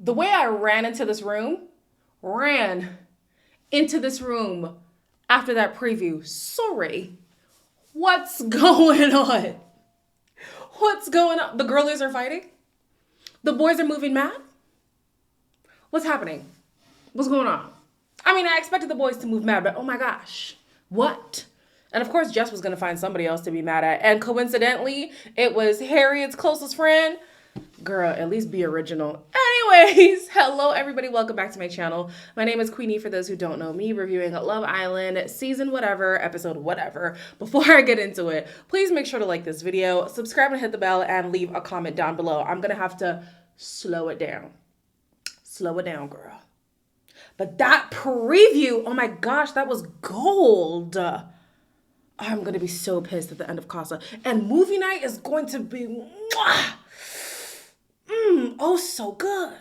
The way I ran into this room after that preview. Sorry. What's going on? What's going on? The girlies are fighting? The boys are moving mad? What's happening? What's going on? I mean, I expected the boys to move mad, but oh my gosh. What? And of course, Jess was going to find somebody else to be mad at. And coincidentally, it was Harriet's closest friend. Girl, at least be original. Anyways, hello everybody. Welcome back to my channel. My name is Queenie, for those who don't know me, reviewing Love Island, season whatever, episode whatever. Before I get into it, please make sure to like this video, subscribe and hit the bell, and leave a comment down below. I'm going to have to slow it down. Slow it down, girl. But that preview, oh my gosh, that was gold. I'm going to be so pissed at the end of Casa. And movie night is going to be, oh, so good.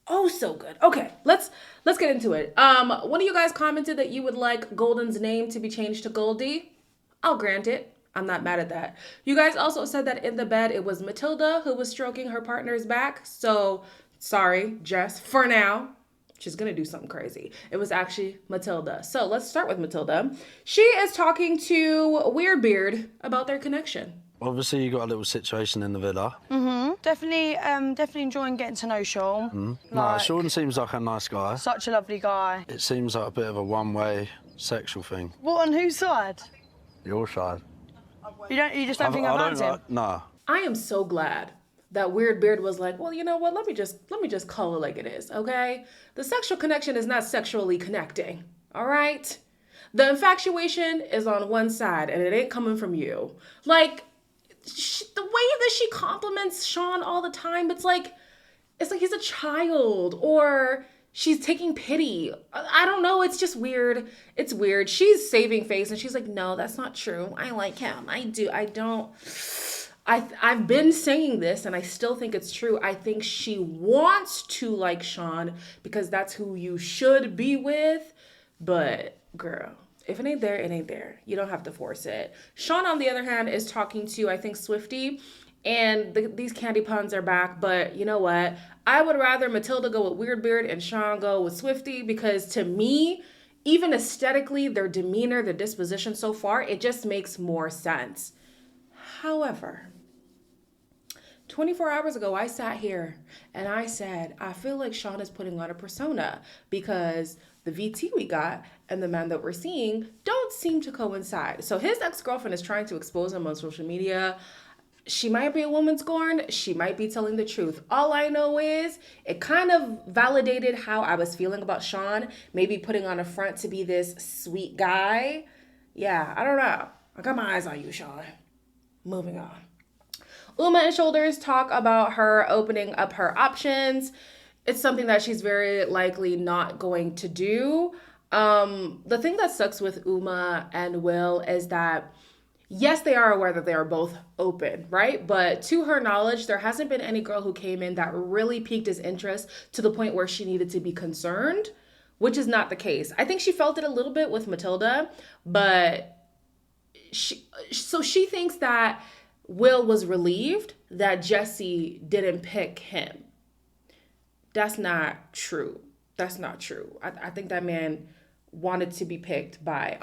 Oh, so good. Okay, let's get into it. One of you guys commented that you would like Golden's name to be changed to Goldie. I'll grant it. I'm not mad at that. You guys also said that in the bed it was Matilda who was stroking her partner's back. So, sorry, Jess, for now. She's going to do something crazy. It was actually Matilda. So let's start with Matilda. She is talking to Weirdbeard about their connection. Obviously, you got a little situation in the villa. Definitely enjoying getting to know Sean. No, Sean seems like a nice guy. Such a lovely guy. It seems like a bit of a one-way sexual thing. What, on whose side? Your side. You just don't think I've him? No. I am so glad that Weirdbeard was like, well, you know what? Let me just call it like it is, okay? The sexual connection is not sexually connecting, all right? The infatuation is on one side, and it ain't coming from you. Like, the way that she compliments Sean all the time, it's like he's a child, or she's taking pity. I don't know. It's just weird. It's weird. She's saving face, and she's like, no, that's not true. I like him. I do. I don't. I've been saying this, and I still think it's true. I think she wants to like Sean because that's who you should be with. But girl, if it ain't there, it ain't there. You don't have to force it. Sean, on the other hand, is talking to, I think, Swifty, and these candy puns are back. But you know what? I would rather Matilda go with Weirdbeard and Sean go with Swifty, because to me, even aesthetically, their demeanor, their disposition so far, it just makes more sense. However, 24 hours ago, I sat here and I said, I feel like Sean is putting on a persona because the VT we got and the man that we're seeing don't seem to coincide. So his ex-girlfriend is trying to expose him on social media. She might be a woman scorned. She might be telling the truth. All I know is it kind of validated how I was feeling about Sean, maybe putting on a front to be this sweet guy. Yeah, I don't know. I got my eyes on you, Sean. Moving on. Uma and Shoulders talk about her opening up her options. It's something that she's very likely not going to do. The thing that sucks with Uma and Will is that, yes, they are aware that they are both open, right? But to her knowledge, there hasn't been any girl who came in that really piqued his interest to the point where she needed to be concerned, which is not the case. I think she felt it a little bit with Matilda, but she thinks that Will was relieved that Jesse didn't pick him. That's not true. That's not true. I think that man wanted to be picked by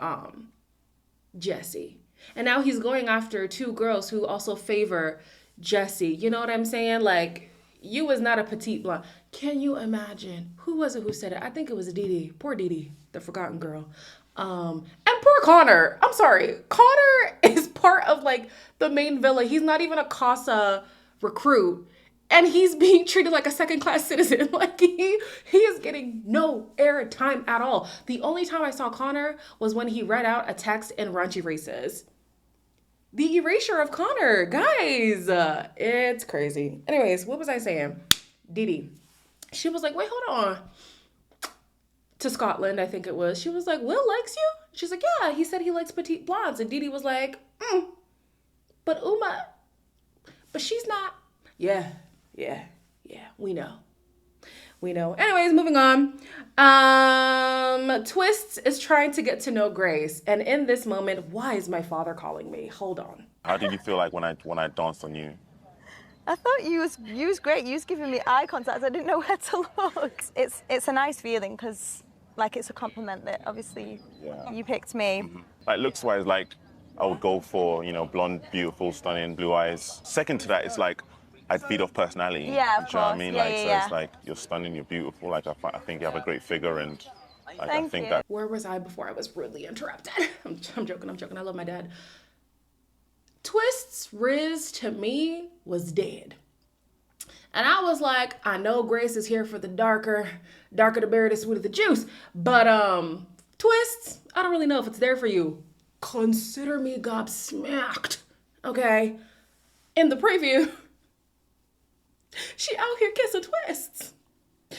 Jesse. And now he's going after two girls who also favor Jesse. You know what I'm saying? Like, you was not a petite blonde. Can you imagine? Who was it who said it? I think it was Dee. Poor Dee, the forgotten girl. And poor Connor. I'm sorry. Connor is part of like the main villa. He's not even a Casa recruit. And he's being treated like a second-class citizen. Like he is getting no airtime at all. The only time I saw Connor was when he read out a text in Raunchy Races. The erasure of Connor. Guys, it's crazy. Anyways, what was I saying? Dee. She was like, wait, hold on. To Scotland, I think it was. She was like, Will likes you? She's like, yeah, he said he likes petite blondes. And Dee was like, but Uma, but she's not. Yeah, we know. Anyways, moving on. Twists is trying to get to know Grace. And in this moment, why is my father calling me? Hold on. How did you feel like when I danced on you? I thought you was great. You was giving me eye contact. I didn't know where to look. It's a nice feeling because, like, it's a compliment that obviously you picked me. Like, looks-wise, like, I would go for, you know, blonde, beautiful, stunning, blue eyes. Second to that, it's like, I'd feed off personality. Yeah, of Do you know what I course. mean? Yeah, Like, yeah, so yeah. it's like, you're stunning, you're beautiful. Like, I think you have a great figure, and like, I Thank think you. that. Where was I before I was rudely interrupted? I'm joking. I love my dad. Twist's Riz to me was dead. And I was like, I know Grace is here for the darker the berry, the sweeter the juice. But Twists, I don't really know if it's there for you. Consider me gobsmacked. Okay? In the preview, she out here kissing Twists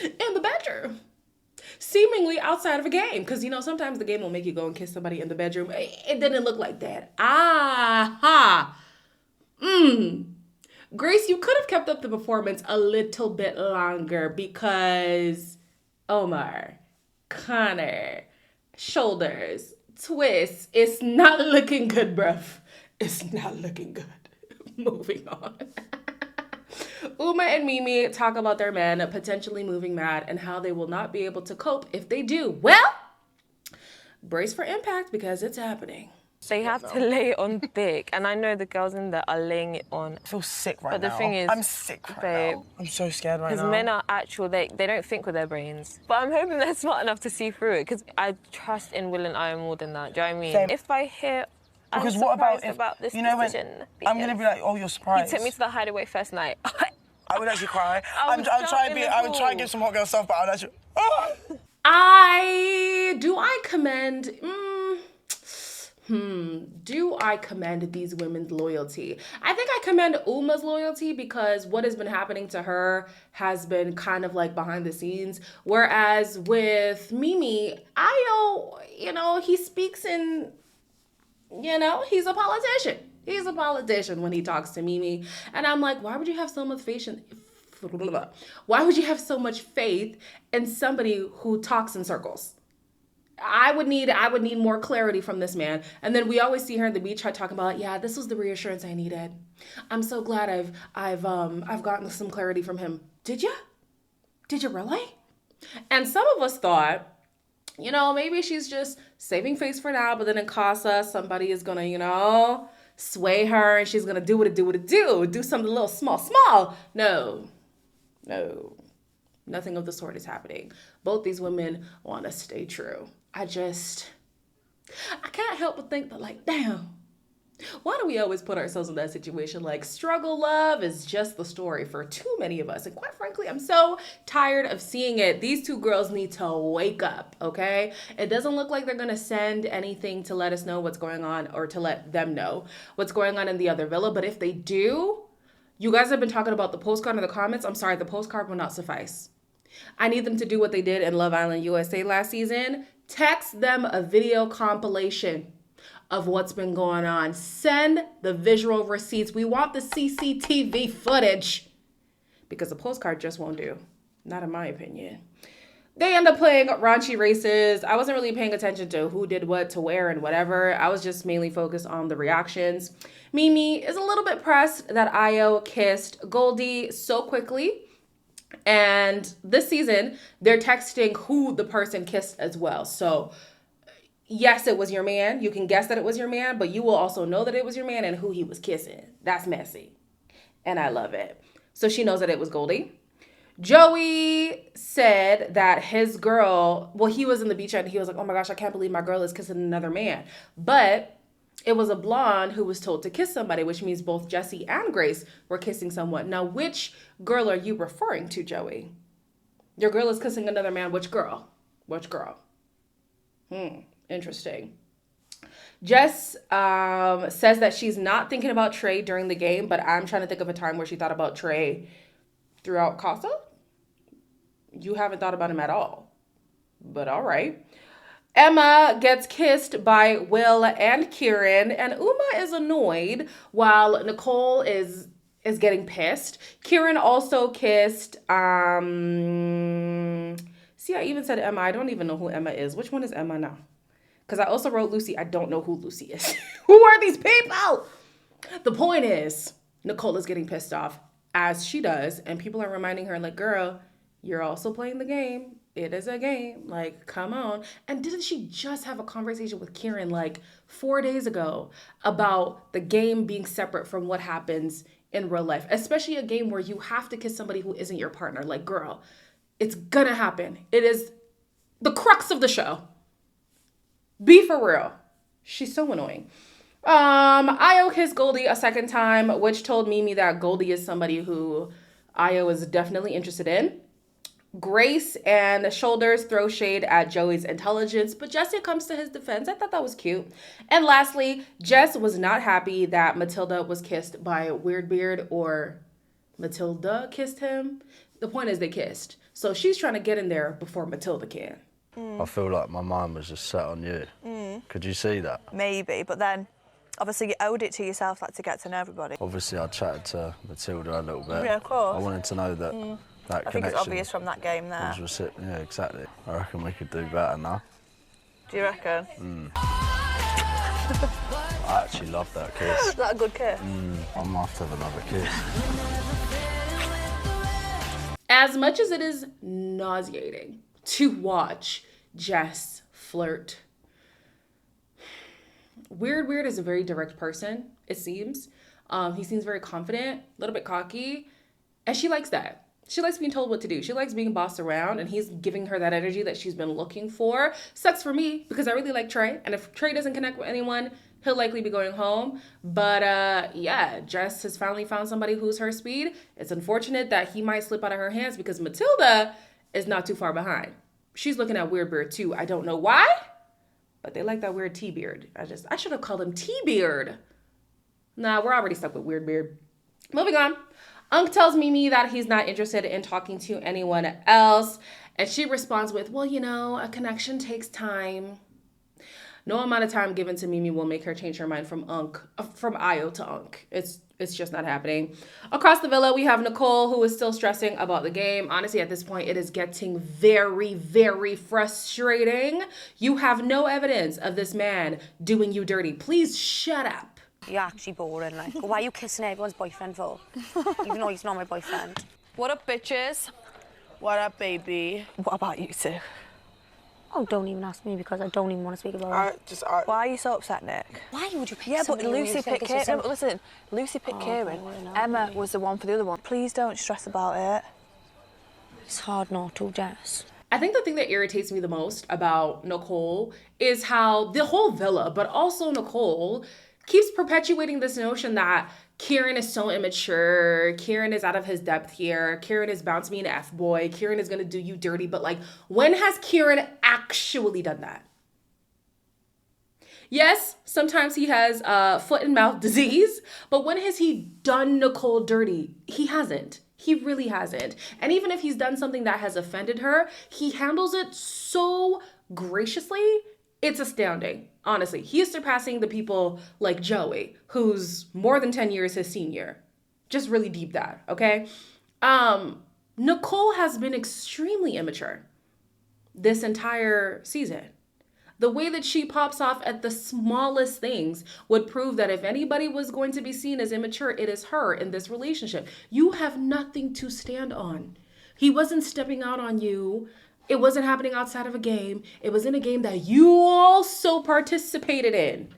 in the bedroom. Seemingly outside of a game. Because, you know, sometimes the game will make you go and kiss somebody in the bedroom. It didn't look like that. Grace, you could have kept up the performance a little bit longer because Omar, Connor, shoulders, twists. It's not looking good, bruv. It's not looking good. Moving on. Uma and Mimi talk about their men potentially moving mad and how they will not be able to cope if they do. Well, brace for impact because it's happening. They have to lay it on thick, and I know the girls in there are laying it on. I feel sick right now. But the thing is, I'm sick right babe, now. I'm so scared right now. because men are actual, they don't think with their brains. But I'm hoping they're smart enough to see through it, because I trust in Will and I more than that. Do you know what I mean? Same. If I hear, Because I'm what about surprised if, about this you know, when decision, I'm going to be like, oh, you're surprised. he took me to the hideaway first night. I would actually cry. I would jump in the I would try and pool. give some hot girl stuff, but I would actually. Do I commend these women's loyalty? I think I commend Uma's loyalty because what has been happening to her has been kind of like behind the scenes. Whereas with Mimi, Ayo, you know, he speaks in, you know, he's a politician. He's a politician when he talks to Mimi. And I'm like, why would you have so much faith Why would you have so much faith in somebody who talks in circles? I would need more clarity from this man. And then we always see her in the beach talking about, yeah, this was the reassurance I needed. I'm so glad I've gotten some clarity from him. Did you? Did you really? And some of us thought, you know, maybe she's just saving face for now, but then in Casa, somebody is gonna, you know, sway her and she's gonna do what it do something a little small. No, nothing of the sort is happening. Both these women want to stay true. I can't help but think that, like, damn, why do we always put ourselves in that situation? Like, struggle love is just the story for too many of us. And quite frankly, I'm so tired of seeing it. These two girls need to wake up, okay? It doesn't look like they're going to send anything to let us know what's going on or to let them know what's going on in the other villa. But if they do, you guys have been talking about the postcard in the comments. I'm sorry, the postcard will not suffice. I need them to do what they did in Love Island USA last season. Text them a video compilation of what's been going on. Send the visual receipts. We want the CCTV footage because the postcard just won't do. Not in my opinion. They end up playing Raunchy Races. I wasn't really paying attention to who did what to where and whatever. I was just mainly focused on the reactions. Mimi is a little bit pressed that Ayo kissed Goldie so quickly. And this season, they're texting who the person kissed as well. So, yes, it was your man. You can guess that it was your man, but you will also know that it was your man and who he was kissing. That's messy. And I love it. So she knows that it was Goldie. Joey said that his girl, well, he was in the beach and he was like, oh my gosh, I can't believe my girl is kissing another man. But it was a blonde who was told to kiss somebody, which means both Jessie and Grace were kissing someone. Now, which girl are you referring to, Joey? Your girl is kissing another man. Which girl? Which girl? Interesting. Jess says that she's not thinking about Trey during the game, but I'm trying to think of a time where she thought about Trey throughout Casa. You haven't thought about him at all, but all right. Emma gets kissed by Will and Kieran, and Uma is annoyed while Nicole is getting pissed. Kieran also kissed, see, I even said Emma. I don't even know who Emma is. Which one is Emma now? Because I also wrote Lucy. I don't know who Lucy is. Who are these people? The point is, Nicole is getting pissed off. as she does, and people are reminding her, like, girl, you're also playing the game. It is a game. Like, come on. And didn't she just have a conversation with Kieran like 4 days ago about the game being separate from what happens in real life, especially a game where you have to kiss somebody who isn't your partner? Like, girl, it's gonna happen. It is the crux of the show. Be for real. She's so annoying. Io kissed Goldie a second time, which told Mimi that Goldie is somebody who Io is definitely interested in. Grace and Shoulders throw shade at Joey's intelligence, but Jesse comes to his defense. I thought that was cute. And lastly, Jess was not happy that Matilda was kissed by Weirdbeard, or Matilda kissed him. The point is they kissed. So she's trying to get in there before Matilda can. I feel like my mind was just set on you. Could you see that? Maybe, but then obviously you owed it to yourself, like, to get to know everybody. Obviously, I chatted to Matilda a little bit. Yeah, of course. I wanted to know that that I think connection it's obvious from that game there. was yeah, exactly. I reckon we could do better now. Do you reckon? I actually love that kiss. Is that a good kiss? I might have to have another kiss. As much as it is nauseating to watch Jess flirt, Weirdbeard is a very direct person, it seems. He seems very confident, a little bit cocky, and she likes that. She likes being told what to do. She likes being bossed around, and he's giving her that energy that she's been looking for. Sucks for me, because I really like Trey, and if Trey doesn't connect with anyone, he'll likely be going home. But yeah, Jess has finally found somebody who's her speed. It's unfortunate that he might slip out of her hands, because Matilda is not too far behind. She's looking at Weirdbeard too. I don't know why, but they like that weird T-beard. I should have called him T-beard. Nah, we're already stuck with Weirdbeard. Moving on. Unc tells Mimi that he's not interested in talking to anyone else, and she responds with, well, you know, a connection takes time. No amount of time given to Mimi will make her change her mind from Io to Unc. It's just not happening. Across the villa, we have Nicole, who is still stressing about the game. Honestly, at this point, it is getting very, very frustrating. You have no evidence of this man doing you dirty. Please shut up. You're actually boring, like. Why are you kissing everyone's boyfriend for? Even though he's not my boyfriend. What up, bitches? What up, baby? What about you two? Oh, don't even ask me, because I don't even want to speak about it. Why are you so upset, Nick? Why would you pick Yeah, but somebody when Lucy you think picked it's Kieran. yourself? Listen, Lucy picked Kieran. Emma was the one for the other one. Please don't stress about it. It's hard not to, Jess. I think the thing that irritates me the most about Nicole is how the whole villa, but also Nicole, keeps perpetuating this notion that Kieran is so immature, Kieran is out of his depth here, Kieran is bound to be an F-boy, Kieran is gonna do you dirty, but like, when has Kieran actually done that? Yes, sometimes he has foot and mouth disease, but when has he done Nicole dirty? He hasn't. He really hasn't. And even if he's done something that has offended her, he handles it so graciously, it's astounding. Honestly, he is surpassing the people like Joey, who's more than 10 years his senior. Just really deep that, okay? Nicole has been extremely immature this entire season. The way that she pops off at the smallest things would prove that if anybody was going to be seen as immature, it is her in this relationship. You have nothing to stand on. He wasn't stepping out on you. It wasn't happening outside of a game. It was in a game that you also participated in.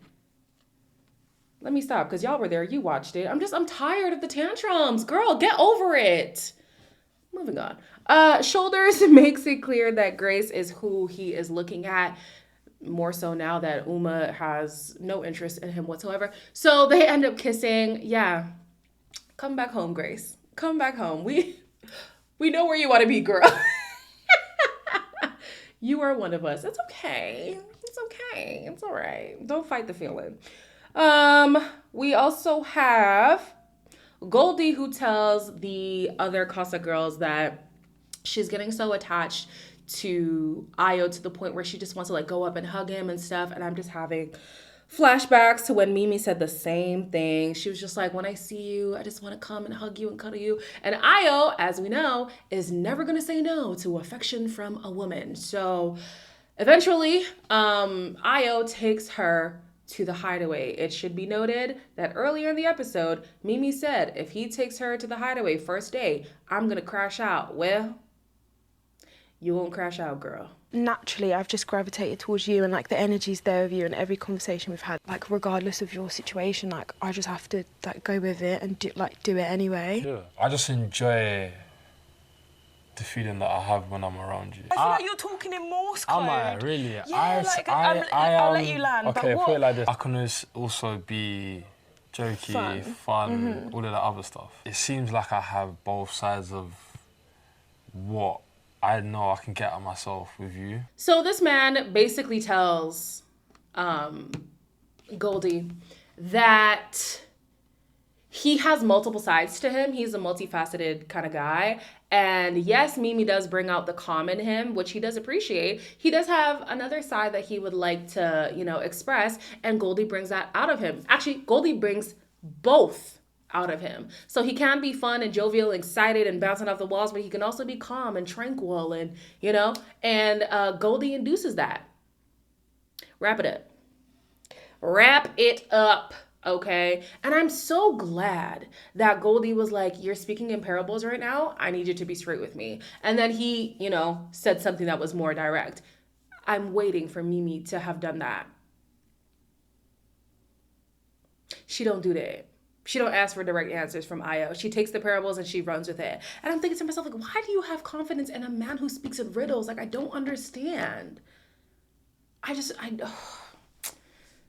Let me stop, because y'all were there. You watched it. I'm tired of the tantrums. Girl, get over it. Moving on. Shoulders makes it clear that Grace is who he is looking at, more so now that Uma has no interest in him whatsoever. So they end up kissing. Yeah. Come back home, Grace. Come back home. We know where you want to be, girl. You are one of us. It's okay. It's okay. It's all right. Don't fight the feeling. We also have Goldie, who tells the other Casa girls that she's getting so attached to Io to the point where she just wants to like go up and hug him and stuff. And I'm just having flashbacks to when Mimi said the same thing. She was just like, when I see you, I just want to come and hug you and cuddle you. And Io, as we know, is never going to say no to affection from a woman. So eventually, Io takes her to the hideaway. It should be noted that earlier in the episode, Mimi said if he takes her to the hideaway first day, I'm going to crash out. Well, you won't crash out, girl. Naturally, I've just gravitated towards you, and like the energy's there with you, and every conversation we've had, like regardless of your situation, like I just have to like go with it and do it anyway. Yeah, I just enjoy the feeling that I have when I'm around you. I feel like you're talking in Morse code. Am I really? Yeah, I'll let you land. Okay, but what? put it like this. I can also be jokey, fun, all of that other stuff. It seems like I have both sides of what I know I can get at myself with you. So this man basically tells Goldie that he has multiple sides to him. He's a multifaceted kind of guy. And yes, Mimi does bring out the calm in him, which he does appreciate. He does have another side that he would like to, express. And Goldie brings that out of him. Actually, Goldie brings both out of him. So he can be fun and jovial, excited and bouncing off the walls, but he can also be calm and tranquil and, and Goldie induces that. Wrap it up. Okay. And I'm so glad that Goldie was like, you're speaking in parables right now. I need you to be straight with me. And then he, said something that was more direct. I'm waiting for Mimi to have done that. She don't do that. She don't ask for direct answers from Io. She takes the parables and she runs with it. And I'm thinking to myself, like, why do you have confidence in a man who speaks in riddles? Like, I don't understand.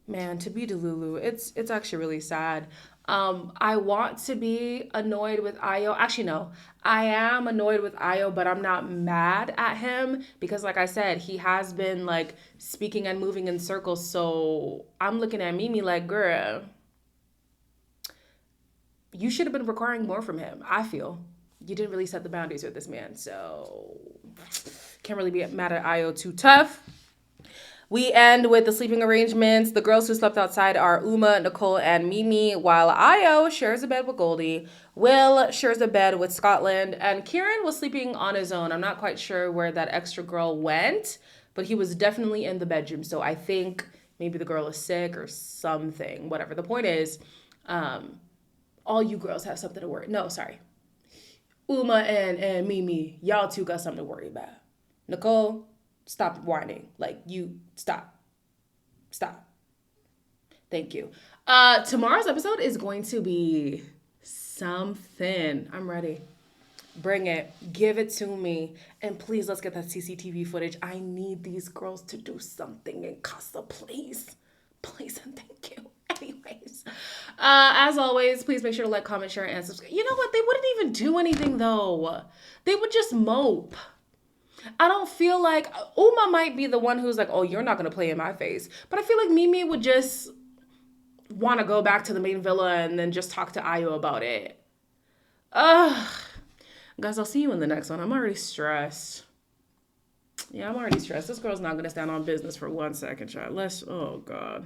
Man, to be Delulu, it's actually really sad. I want to be annoyed with Io. Actually, no. I am annoyed with Io, but I'm not mad at him because, like I said, he has been, like, speaking and moving in circles. So I'm looking at Mimi like, girl, you should have been requiring more from him. I feel you didn't really set the boundaries with this man. So can't really be mad at Io too tough. We end with the sleeping arrangements. The girls who slept outside are Uma, Nicole, and Mimi, while Io shares a bed with Goldie. Will shares a bed with Scotland, and Kieran was sleeping on his own. I'm not quite sure where that extra girl went, but he was definitely in the bedroom. So I think maybe the girl is sick or something, whatever. The point is, all you girls have something to worry. No, sorry. Uma and Mimi, y'all two got something to worry about. Nicole, stop whining. Like, you stop. Thank you. Tomorrow's episode is going to be something. I'm ready. Bring it. Give it to me. And please, let's get that CCTV footage. I need these girls to do something in Casa, please. Please and thank you. Anyways, as always, please make sure to like, comment, share, and subscribe. You know what? They wouldn't even do anything, though. They would just mope. I don't feel like Uma might be the one who's like, oh, you're not going to play in my face. But I feel like Mimi would just want to go back to the main villa and then just talk to Io about it. Guys, I'll see you in the next one. I'm already stressed. Yeah, I'm already stressed. This girl's not going to stand on business for 1 second, child. Oh, God.